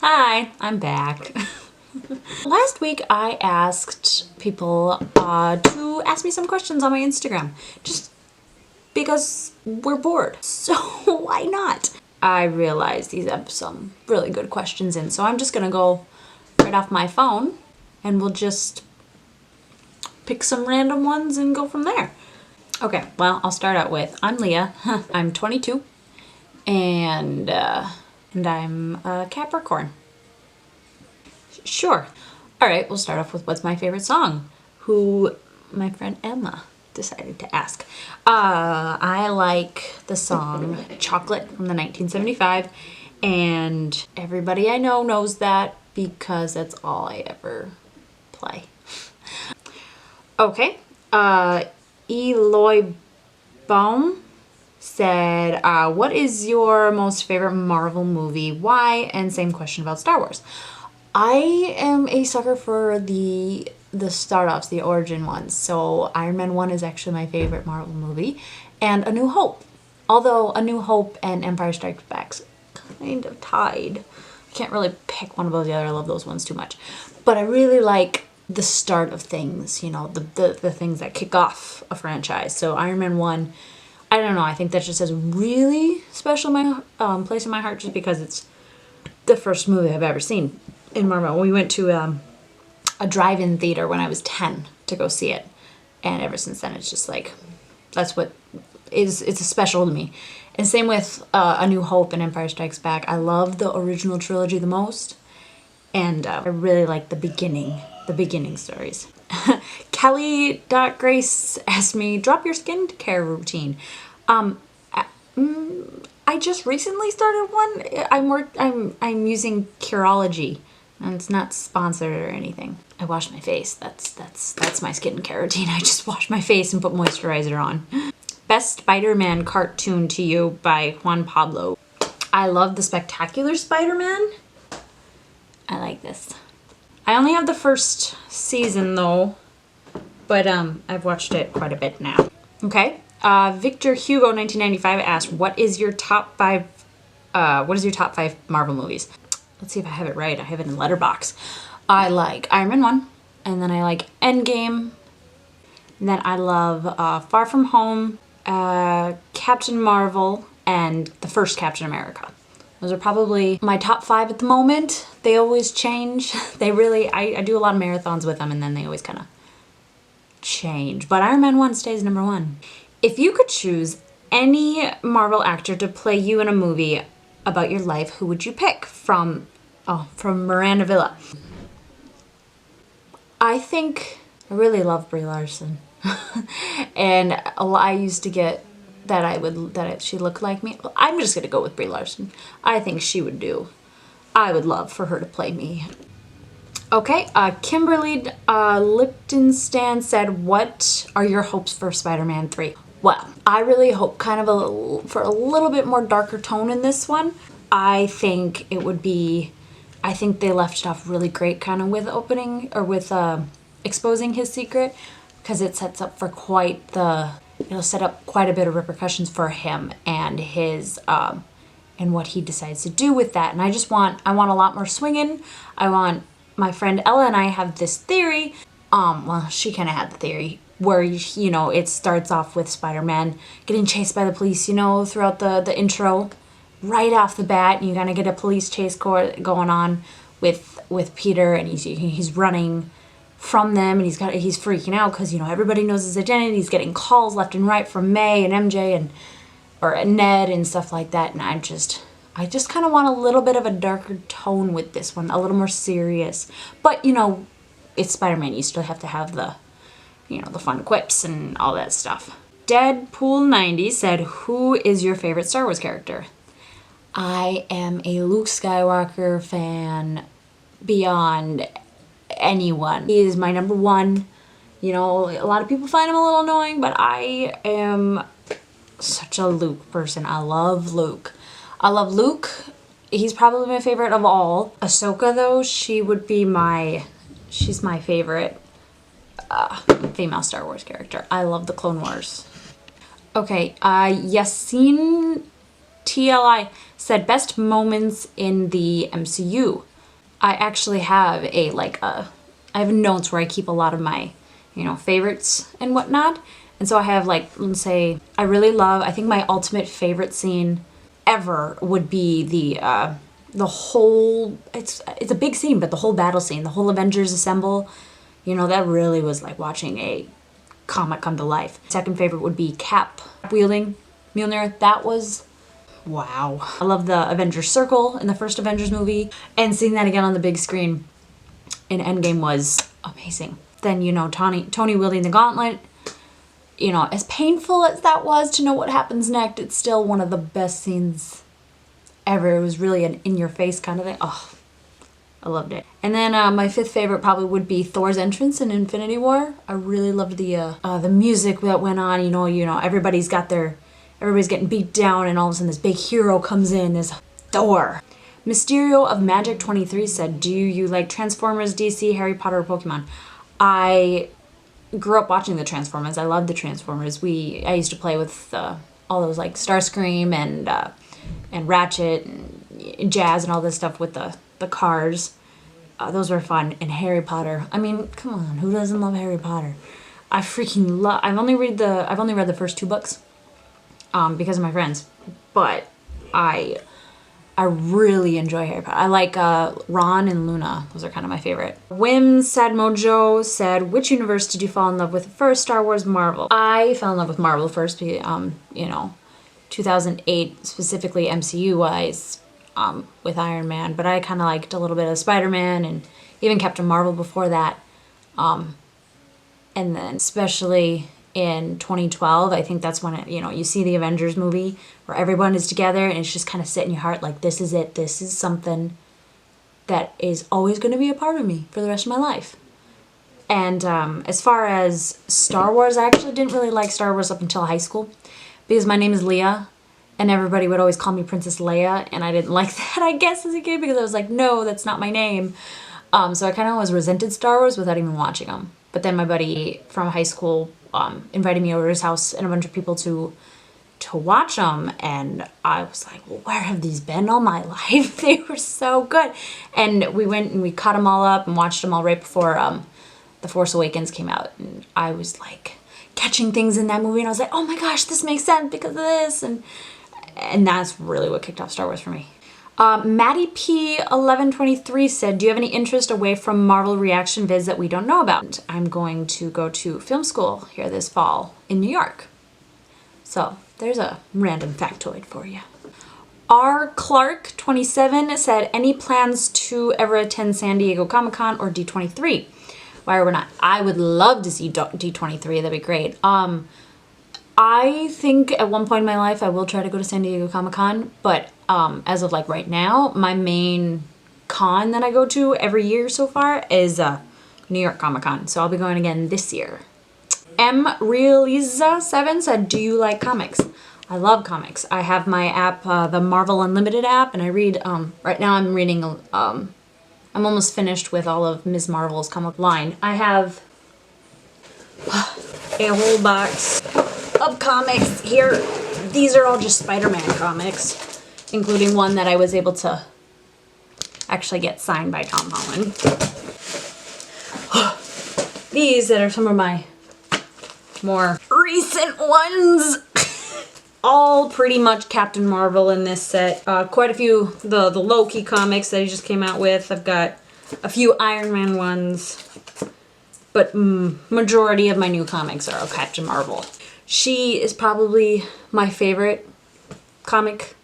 Hi, I'm back. Last week I asked people to ask me some questions on my Instagram, just because we're bored. So why not? I realized these have some really good questions in, so I'm just gonna go right off my phone and we'll just pick some random ones and go from there. Okay, well, I'll start out with, I'm Leah, I'm 22, and I'm a Capricorn. Sure. All right, we'll start off with what's my favorite song, who my friend Emma decided to ask. I like the song Chocolate from the 1975, and everybody I know knows that because that's all I ever play. Okay, Eloy Baum said, what is your most favorite Marvel movie? Why? And same question about Star Wars. I am a sucker for the start-offs, the origin ones. So Iron Man 1 is actually my favorite Marvel movie. And A New Hope. Although A New Hope and Empire Strikes Back's kind of tied. I can't really pick one above the other. I love those ones too much. But I really like the start of things, you know, the things that kick off a franchise. So Iron Man 1, I don't know, I think that just has a really special place in my heart just because it's the first movie I've ever seen in Marvel. We went to a drive-in theater when I was 10 to go see it, and ever since then it's just like, that's what it's special to me. And same with A New Hope and Empire Strikes Back. I love the original trilogy the most, and I really like the beginning stories. Kelly.Grace asked me, drop your skincare routine. I just recently started one. I'm using Curology, and it's not sponsored or anything. I wash my face. That's my skincare routine. I just wash my face and put moisturizer on. Best Spider-Man cartoon to you by Juan Pablo. I love The Spectacular Spider-Man. I like this. I only have the first season though, but I've watched it quite a bit now. Okay. Victor Hugo 1995 asked, what is your top five Marvel movies? Let's see if I have it right. I have it in Letterboxd. I like Iron Man 1, and then I like Endgame, and then I love Far From Home, Captain Marvel, and the first Captain America. Those are probably my top 5 at the moment. They always change. I do a lot of marathons with them, and then they always kind of change. But Iron Man 1 stays number 1. If you could choose any Marvel actor to play you in a movie about your life, who would you pick? From Miranda Villa. I really love Brie Larson. And I used to get that she looked like me. I'm just gonna go with Brie Larson. I think she would do. I would love for her to play me. Okay, Kimberly Liptonstand said, what are your hopes for Spider-Man 3? Well, I really hope for a little bit more darker tone in this one. I think they left it off really great kind of with exposing his secret, because it sets up for it'll set up quite a bit of repercussions for him and his and what he decides to do with that. And I want a lot more swinging. My friend Ella and I have this theory, well, she kind of had the theory, where, you know, it starts off with Spider-Man getting chased by the police, you know, throughout the intro, right off the bat. You kind of get a police chase going on with Peter, and he's running from them, and he's freaking out because, you know, everybody knows his identity. He's getting calls left and right from May and MJ or Ned and stuff like that. And I just kind of want a little bit of a darker tone with this one, a little more serious. But, you know, it's Spider-Man. You still have to have the fun quips and all that stuff. Deadpool90 said, who is your favorite Star Wars character? I am a Luke Skywalker fan beyond anyone. He is my number 1. You know, a lot of people find him a little annoying, but I am such a Luke person. I love Luke. He's probably my favorite of all. Ahsoka, though, she's my favorite female Star Wars character. I love the Clone Wars. Okay, Yassine TLI said, best moments in the MCU. I actually have I have notes where I keep a lot of my, favorites and whatnot. And so I have like, let's say, I think my ultimate favorite scene ever would be the whole, it's a big scene, but the whole battle scene, the whole Avengers assemble, that really was like watching a comic come to life. Second favorite would be Cap wielding Mjolnir. That was, wow. I love the Avengers Circle in the first Avengers movie, and seeing that again on the big screen in Endgame was amazing. Then, Tony wielding the gauntlet, as painful as that was to know what happens next, it's still one of the best scenes ever. It was really an in-your-face kind of thing. Oh, I loved it. And then my fifth favorite probably would be Thor's entrance in Infinity War. I really loved the music that went on. Everybody's getting beat down, and all of a sudden this big hero comes in as Thor. Mysterio of Magic 23 said, do you like Transformers, DC, Harry Potter, or Pokemon? I grew up watching the Transformers. I loved the Transformers. I used to play with all those like Starscream and Ratchet and Jazz and all this stuff with the cars. Those were fun. And Harry Potter. I mean, come on, who doesn't love Harry Potter? I freaking love. I've only read the first 2 books, because of my friends, but I really enjoy Harry Potter. I like Ron and Luna. Those are kind of my favorite. Whim Sad Mojo said, which universe did you fall in love with first? Star Wars, Marvel? I fell in love with Marvel first, 2008, specifically MCU-wise, with Iron Man. But I kind of liked a little bit of Spider-Man and even Captain Marvel before that. And then especially in 2012, I think that's when you see the Avengers movie where everyone is together, and it's just kind of set in your heart like, this is it. This is something that is always going to be a part of me for the rest of my life. And as far as Star Wars, I actually didn't really like Star Wars up until high school, because my name is Leah, and everybody would always call me Princess Leia, and I didn't like that, I guess, as a kid, because I was like, no, that's not my name. So I kind of always resented Star Wars without even watching them. But then my buddy from high school invited me over to his house and a bunch of people to watch them, and I was like, well, where have these been all my life? They were so good. And we went and we cut them all up and watched them all right before The Force Awakens came out, and I was like catching things in that movie, and I was like, oh my gosh, this makes sense because of this, and that's really what kicked off Star Wars for me. Maddie P1123 said, do you have any interest away from Marvel reaction vids that we don't know about? I'm going to go to film school here this fall in New York. So there's a random factoid for you. R. Clark 27 said, any plans to ever attend San Diego Comic-Con or D23? Why or not? I would love to see D23. That'd be great. I think at one point in my life I will try to go to San Diego Comic-Con, but as of like right now, my main con that I go to every year so far is New York Comic-Con. So I'll be going again this year. M. Realiza7 said, do you like comics? I love comics. I have my app, the Marvel Unlimited app, and I read, right now I'm reading, I'm almost finished with all of Ms. Marvel's comic line. I have a whole box of comics here. These are all just Spider-Man comics, including one that I was able to actually get signed by Tom Holland. These that are some of my more recent ones. All pretty much Captain Marvel in this set. Quite a few, the Loki comics that he just came out with. I've got a few Iron Man ones, but majority of my new comics are Captain Marvel. She is probably my favorite comic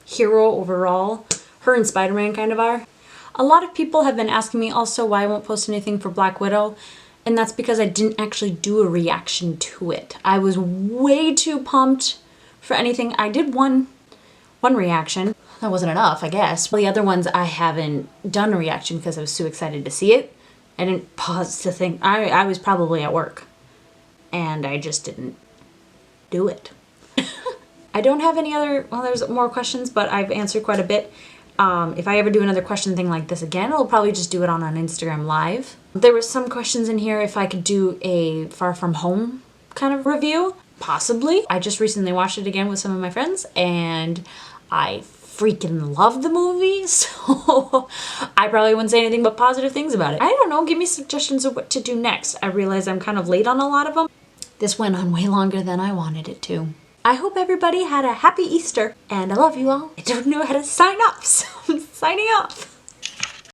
hero overall. Her and Spider-Man kind of are. A lot of people have been asking me also why I won't post anything for Black Widow, and that's because I didn't actually do a reaction to it. I was way too pumped for anything. I did one reaction. That wasn't enough, I guess. The other ones I haven't done a reaction because I was too excited to see it. I didn't pause to think. I was probably at work, and I just didn't do it. I don't have any other, well, there's more questions, but I've answered quite a bit. If I ever do another question thing like this again, I'll probably just do it on an Instagram live. There were some questions in here if I could do a Far From Home kind of review. Possibly. I just recently watched it again with some of my friends, and I freaking love the movie, so I probably wouldn't say anything but positive things about it. I don't know, give me suggestions of what to do next. I realize I'm kind of late on a lot of them. This went on way longer than I wanted it to. I hope everybody had a happy Easter, and I love you all. I don't know how to sign off, so I'm signing off.